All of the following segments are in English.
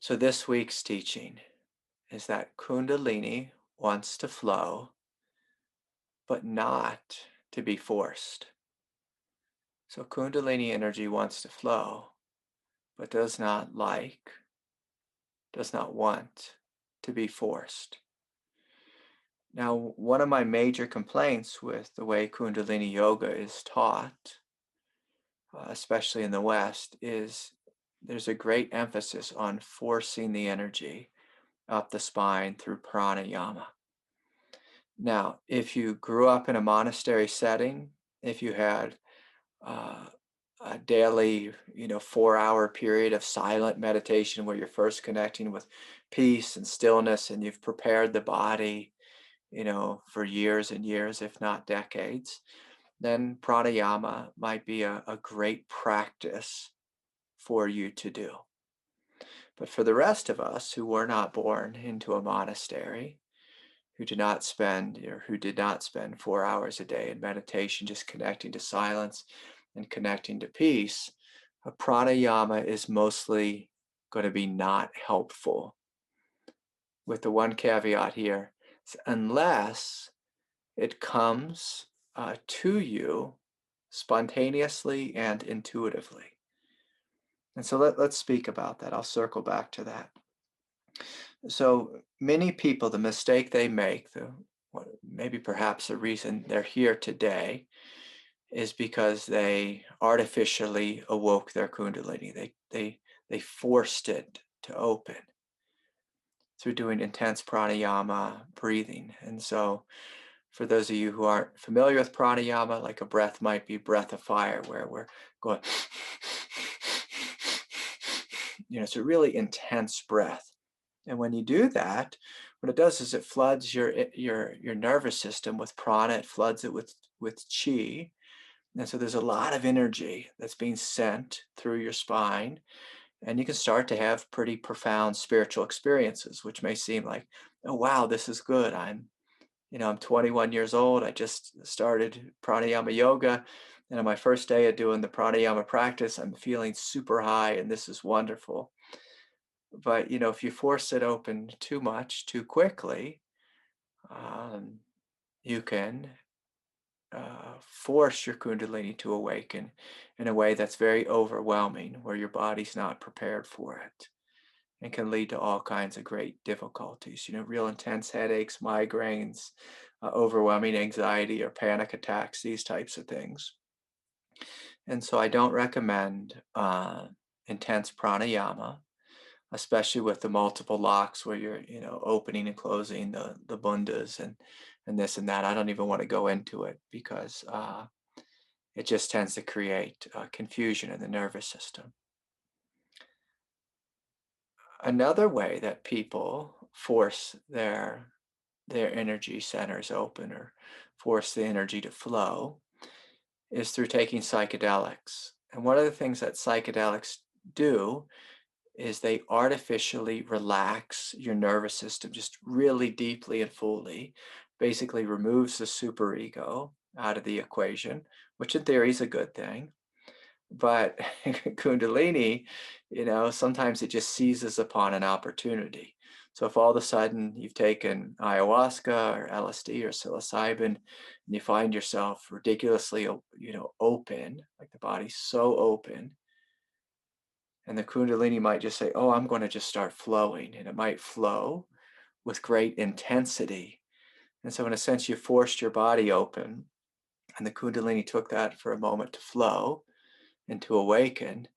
So this week's teaching is that Kundalini wants to flow, but not to be forced. So Kundalini energy wants to flow, but does not want to be forced. Now, one of my major complaints with the way Kundalini yoga is taught, especially in the West, is there's a great emphasis on forcing the energy up the spine through pranayama. Now, if you grew up in a monastery setting, if you had a daily, 4-hour period of silent meditation where you're first connecting with peace and stillness, and you've prepared the body, for years and years, if not decades, then pranayama might be a great practice for you to do. But for the rest of us who were not born into a monastery, who did not spend 4 hours a day in meditation, just connecting to silence and connecting to peace, a pranayama is mostly going to be not helpful. With the one caveat here, unless it comes to you spontaneously and intuitively. And so let's speak about that. I'll circle back to that. So many people, the mistake they make, maybe perhaps the reason they're here today, is because they artificially awoke their Kundalini. They forced it to open through doing intense pranayama breathing. And so for those of you who aren't familiar with pranayama, like a breath might be breath of fire, where we're going, it's a really intense breath. And when you do that, what it does is it floods your nervous system with prana. It floods it with chi. And so there's a lot of energy that's being sent through your spine. And you can start to have pretty profound spiritual experiences, which may seem like, oh, wow, this is good. I'm 21 years old. I just started pranayama yoga. And on my first day of doing the pranayama practice, I'm feeling super high, and this is wonderful. But, if you force it open too much, too quickly, you can force your Kundalini to awaken in a way that's very overwhelming, where your body's not prepared for it, and can lead to all kinds of great difficulties, real intense headaches, migraines, overwhelming anxiety or panic attacks, these types of things. And so I don't recommend intense pranayama, especially with the multiple locks where you're, opening and closing the bandhas and this and that. I don't even want to go into it because it just tends to create confusion in the nervous system. Another way that people force their energy centers open or force the energy to flow is through taking psychedelics. And one of the things that psychedelics do is they artificially relax your nervous system just really deeply and fully, basically removes the superego out of the equation, which in theory is a good thing. But Kundalini, sometimes it just seizes upon an opportunity. So if all of a sudden you've taken ayahuasca or LSD or psilocybin, and you find yourself ridiculously, open, like the body's so open, and the Kundalini might just say, oh, I'm going to just start flowing. And it might flow with great intensity. And so in a sense, you forced your body open, and the Kundalini took that for a moment to flow and to awaken.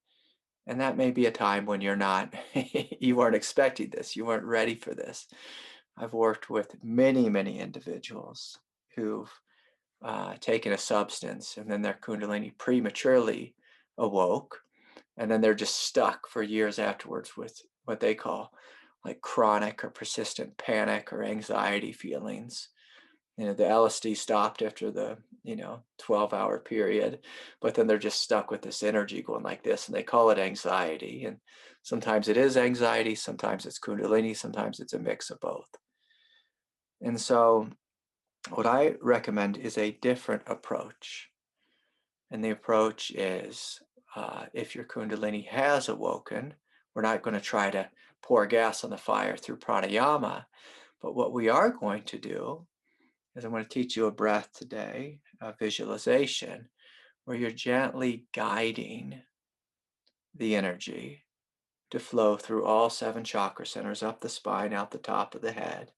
And that may be a time when you're not, you weren't expecting this. You weren't ready for this. I've worked with many, many individuals who've taken a substance, and then their Kundalini prematurely awoke. And then they're just stuck for years afterwards with what they call like chronic or persistent panic or anxiety feelings. The LSD stopped after the 12-hour period, but then they're just stuck with this energy going like this, and they call it anxiety. And sometimes it is anxiety, sometimes it's Kundalini, sometimes it's a mix of both. And so what I recommend is a different approach. And the approach is, if your Kundalini has awoken, we're not going to try to pour gas on the fire through pranayama. But what we are going to do is I'm going to teach you a breath today, a visualization, where you're gently guiding the energy to flow through all 7 chakra centers, up the spine, out the top of the head.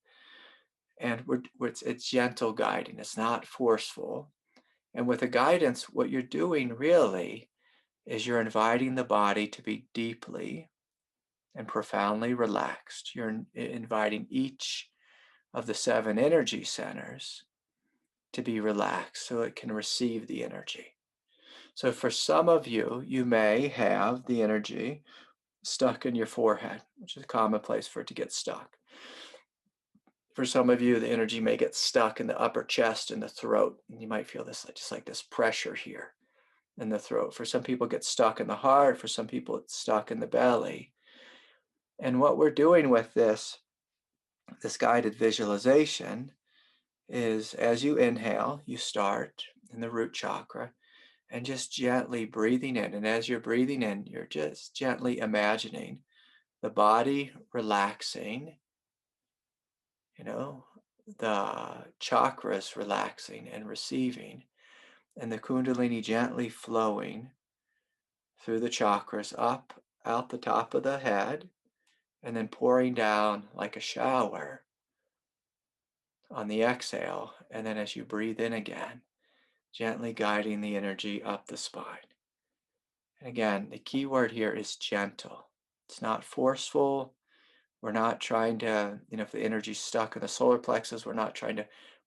And it's gentle guiding, it's not forceful. And with the guidance, what you're doing really is you're inviting the body to be deeply and profoundly relaxed. You're inviting each of the 7 energy centers to be relaxed so it can receive the energy. So for some of you, you may have the energy stuck in your forehead, which is a common place for it to get stuck. For some of you, the energy may get stuck in the upper chest and the throat. And you might feel this, just like this pressure here in the throat. For some people, it gets stuck in the heart. For some people, it's stuck in the belly. And what we're doing with this guided visualization is, as you inhale, you start in the root chakra and just gently breathing in. And as you're breathing in, you're just gently imagining the body relaxing, the chakras relaxing and receiving, and the Kundalini gently flowing through the chakras up, out the top of the head, and then pouring down like a shower on the exhale. And then as you breathe in again, gently guiding the energy up the spine. And again, the key word here is gentle. It's not forceful. We're not trying to, if the energy's stuck in the solar plexus, we're not trying to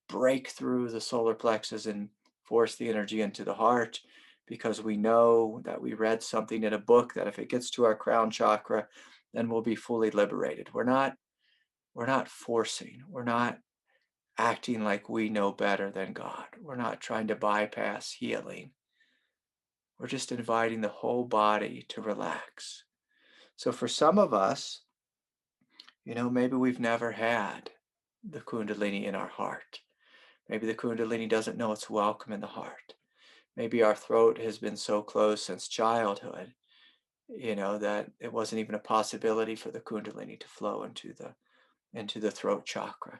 break through the solar plexus and force the energy into the heart, because we know that we read something in a book that if it gets to our crown chakra, then we'll be fully liberated. We're not forcing. We're not acting like we know better than God. We're not trying to bypass healing. We're just inviting the whole body to relax. So for some of us, maybe we've never had the Kundalini in our heart. Maybe the Kundalini doesn't know it's welcome in the heart. Maybe our throat has been so closed since childhood, that it wasn't even a possibility for the Kundalini to flow into the throat chakra.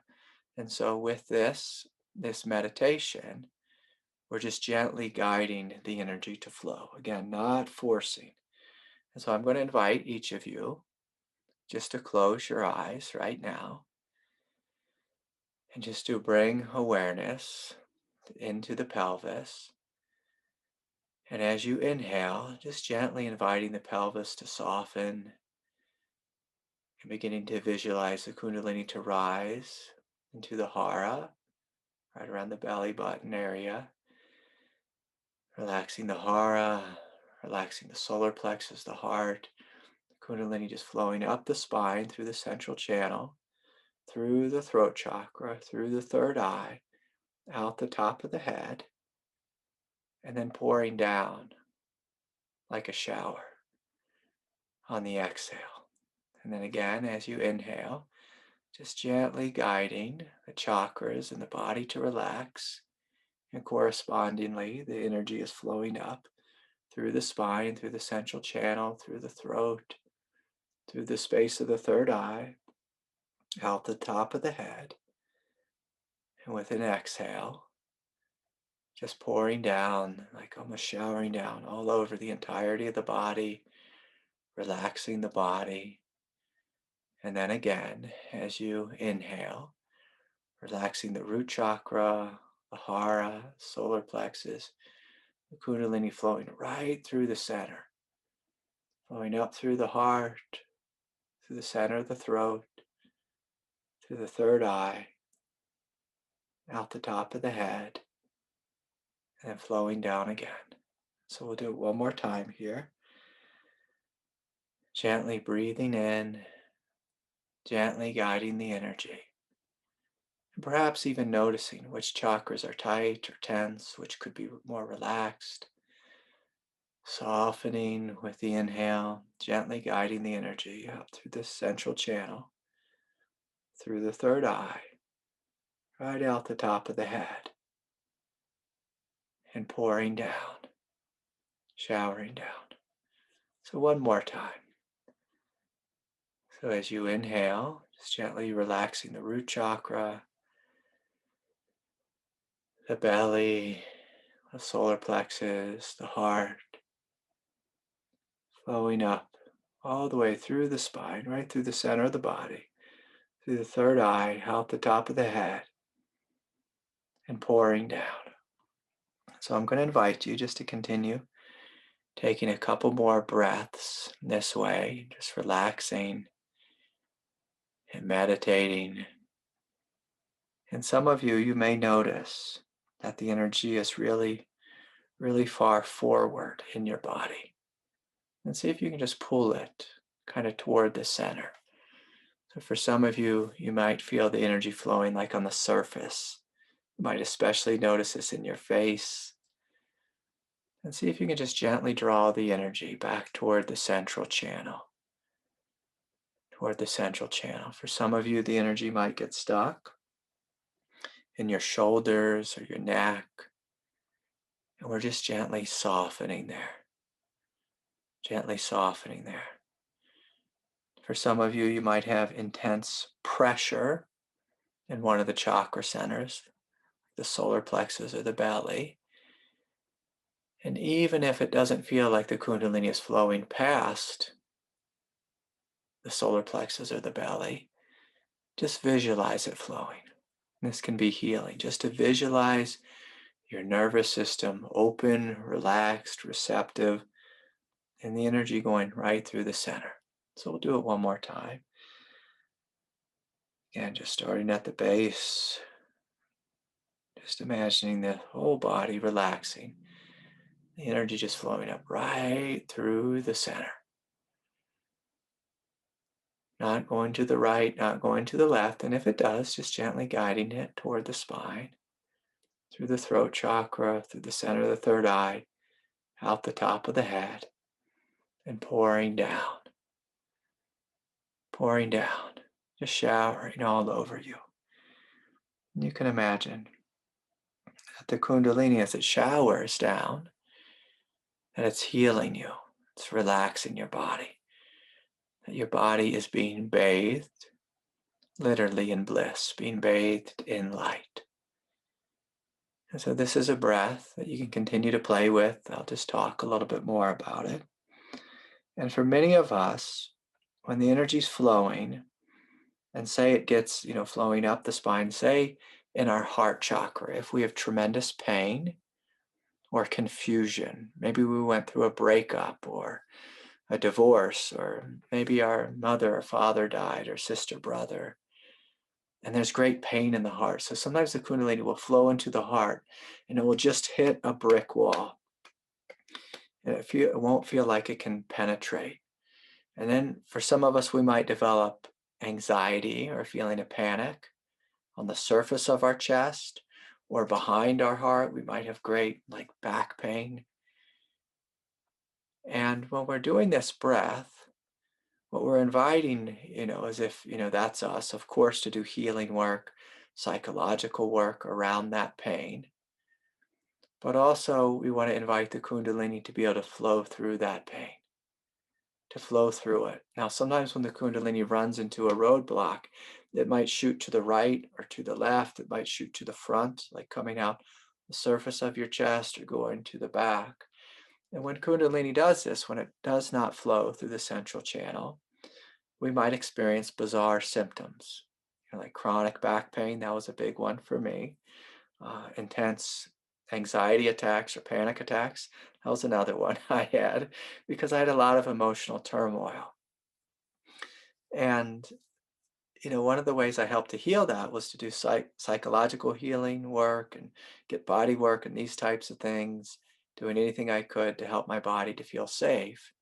And so with this meditation, we're just gently guiding the energy to flow. Again, not forcing. And so I'm going to invite each of you just to close your eyes right now and just to bring awareness into the pelvis. And as you inhale, just gently inviting the pelvis to soften and beginning to visualize the Kundalini to rise into the hara, right around the belly button area. Relaxing the hara, relaxing the solar plexus, the heart, the Kundalini just flowing up the spine through the central channel, through the throat chakra, through the third eye, out the top of the head, and then pouring down like a shower on the exhale. And then again, as you inhale, just gently guiding the chakras and the body to relax. And correspondingly, the energy is flowing up through the spine, through the central channel, through the throat, through the space of the third eye, out the top of the head. And with an exhale, just pouring down, like almost showering down all over the entirety of the body, relaxing the body. And then again, as you inhale, relaxing the root chakra, the hara, solar plexus, the Kundalini flowing right through the center, flowing up through the heart, through the center of the throat, through the third eye, out the top of the head, and then flowing down again. So we'll do it one more time here. Gently breathing in, gently guiding the energy. And perhaps even noticing which chakras are tight or tense, which could be more relaxed. Softening with the inhale, gently guiding the energy up through the central channel, through the third eye, right out the top of the head, and pouring down, showering down. So one more time. So as you inhale, just gently relaxing the root chakra, the belly, the solar plexus, the heart, flowing up all the way through the spine, right through the center of the body, through the third eye, out the top of the head, and pouring down. So I'm going to invite you just to continue taking a couple more breaths this way, just relaxing and meditating. And some of you, you may notice that the energy is really, really far forward in your body. And see if you can just pull it kind of toward the center. So for some of you, you might feel the energy flowing like on the surface. You might especially notice this in your face. And see if you can just gently draw the energy back toward the central channel. Toward the central channel. For some of you, the energy might get stuck in your shoulders or your neck. And we're just gently softening there. Gently softening there. For some of you, you might have intense pressure in one of the chakra centers, the solar plexus or the belly. And even if it doesn't feel like the Kundalini is flowing past the solar plexus or the belly, just visualize it flowing. This can be healing, just to visualize your nervous system open, relaxed, receptive, and the energy going right through the center. So we'll do it one more time. Again, just starting at the base, just imagining the whole body relaxing, the energy just flowing up right through the center. Not going to the right, not going to the left, and if it does, just gently guiding it toward the spine, through the throat chakra, through the center of the third eye, out the top of the head, and pouring down, just showering all over you. And you can imagine that the Kundalini, as it showers down, that it's healing you, it's relaxing your body, that your body is being bathed, literally in bliss, being bathed in light. And so this is a breath that you can continue to play with. I'll just talk a little bit more about it. And for many of us, when the energy's flowing, and say it gets, flowing up the spine, say in our heart chakra, if we have tremendous pain or confusion, maybe we went through a breakup or a divorce, or maybe our mother or father died, or sister, brother, and there's great pain in the heart. So sometimes the Kundalini will flow into the heart and it will just hit a brick wall. And it won't feel like it can penetrate. And then for some of us, we might develop anxiety or feeling of panic on the surface of our chest or behind our heart. We might have great back pain. And when we're doing this breath, what we're inviting, as if, that's us, of course, to do healing work, psychological work around that pain. But also we want to invite the Kundalini to be able to flow through that pain, to flow through it. Now, sometimes when the Kundalini runs into a roadblock, it might shoot to the right or to the left. It might shoot to the front, like coming out the surface of your chest or going to the back. And when Kundalini does this, when it does not flow through the central channel, we might experience bizarre symptoms, like chronic back pain. That was a big one for me. Intense anxiety attacks or panic attacks. That was another one I had because I had a lot of emotional turmoil. And, one of the ways I helped to heal that was to do psychological healing work and get body work and these types of things, doing anything I could to help my body to feel safe.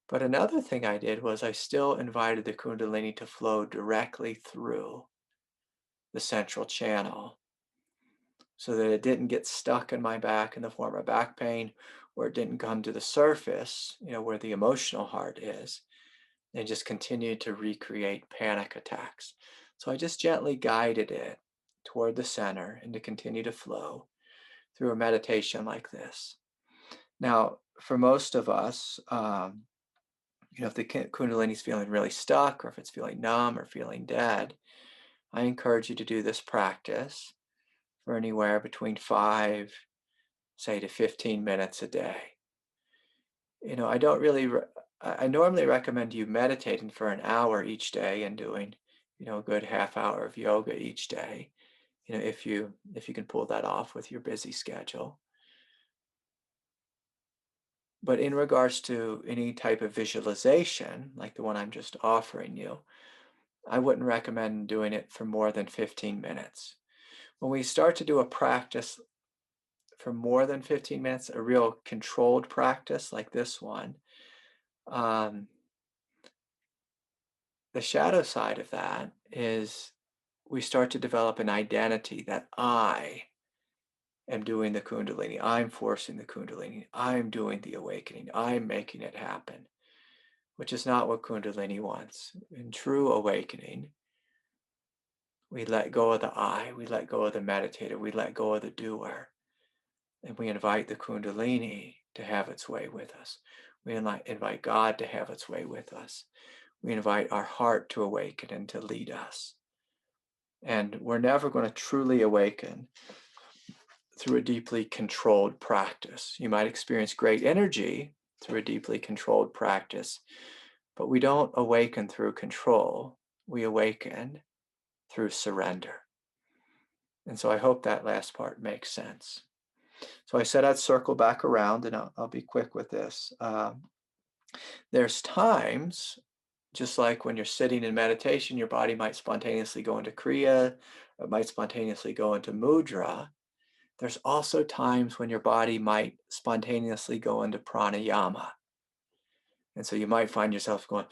But another thing I did was I still invited the Kundalini to flow directly through the central channel so that it didn't get stuck in my back in the form of back pain, or it didn't come to the surface, where the emotional heart is, and just continued to recreate panic attacks. So I just gently guided it toward the center and to continue to flow through a meditation like this. Now, for most of us, If the Kundalini is feeling really stuck, or if it's feeling numb or feeling dead, I encourage you to do this practice for anywhere between 5, say, to 15 minutes a day. I don't really, I normally recommend you meditating for an hour each day and doing, a good half hour of yoga each day, if you can pull that off with your busy schedule. But in regards to any type of visualization, like the one I'm just offering you, I wouldn't recommend doing it for more than 15 minutes. When we start to do a practice for more than 15 minutes, a real controlled practice like this one, the shadow side of that is we start to develop an identity that I am doing the Kundalini, I'm forcing the Kundalini, I'm doing the awakening, I'm making it happen, which is not what Kundalini wants. In true awakening, we let go of the I, we let go of the meditator, we let go of the doer, and we invite the Kundalini to have its way with us. We invite God to have its way with us. We invite our heart to awaken and to lead us. And we're never going to truly awaken through a deeply controlled practice. You might experience great energy through a deeply controlled practice, but we don't awaken through control. We awaken through surrender. And so I hope that last part makes sense. So I said I'd circle back around, and I'll be quick with this. There's times, just like when you're sitting in meditation, your body might spontaneously go into Kriya, it might spontaneously go into Mudra. There's also times when your body might spontaneously go into pranayama. And so you might find yourself going,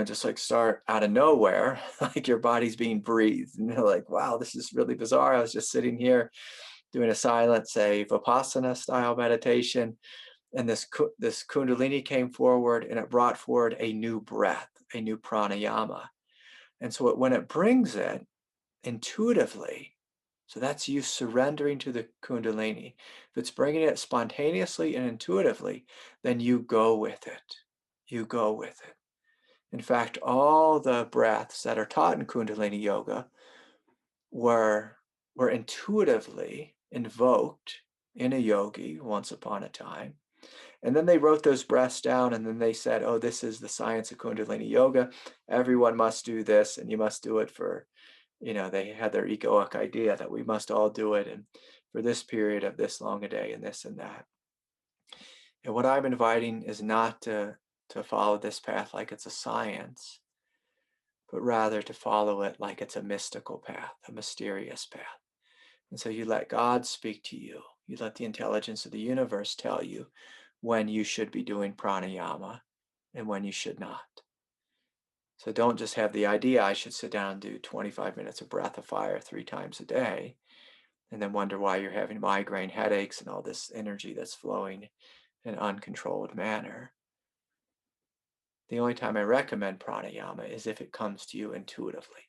just like start out of nowhere, like your body's being breathed. And you're like, wow, this is really bizarre. I was just sitting here doing a silent, say, Vipassana style meditation. And this Kundalini came forward and it brought forward a new breath, a new pranayama. And so when it brings it intuitively, so that's you surrendering to the Kundalini. If it's bringing it spontaneously and intuitively, then you go with it. You go with it. In fact, all the breaths that are taught in Kundalini yoga were intuitively invoked in a yogi once upon a time. And then they wrote those breaths down, and then they said, oh, this is the science of Kundalini yoga. Everyone must do this, and you must do it for, they had their egoic idea that we must all do it, and for this period of this long a day, and this and that. And what I'm inviting is not to follow this path like it's a science, but rather to follow it like it's a mystical path, a mysterious path. And so you let God speak to you. You let the intelligence of the universe tell you when you should be doing pranayama and when you should not. So don't just have the idea, I should sit down and do 25 minutes of breath of fire 3 times a day, and then wonder why you're having migraine headaches and all this energy that's flowing in an uncontrolled manner. The only time I recommend pranayama is if it comes to you intuitively.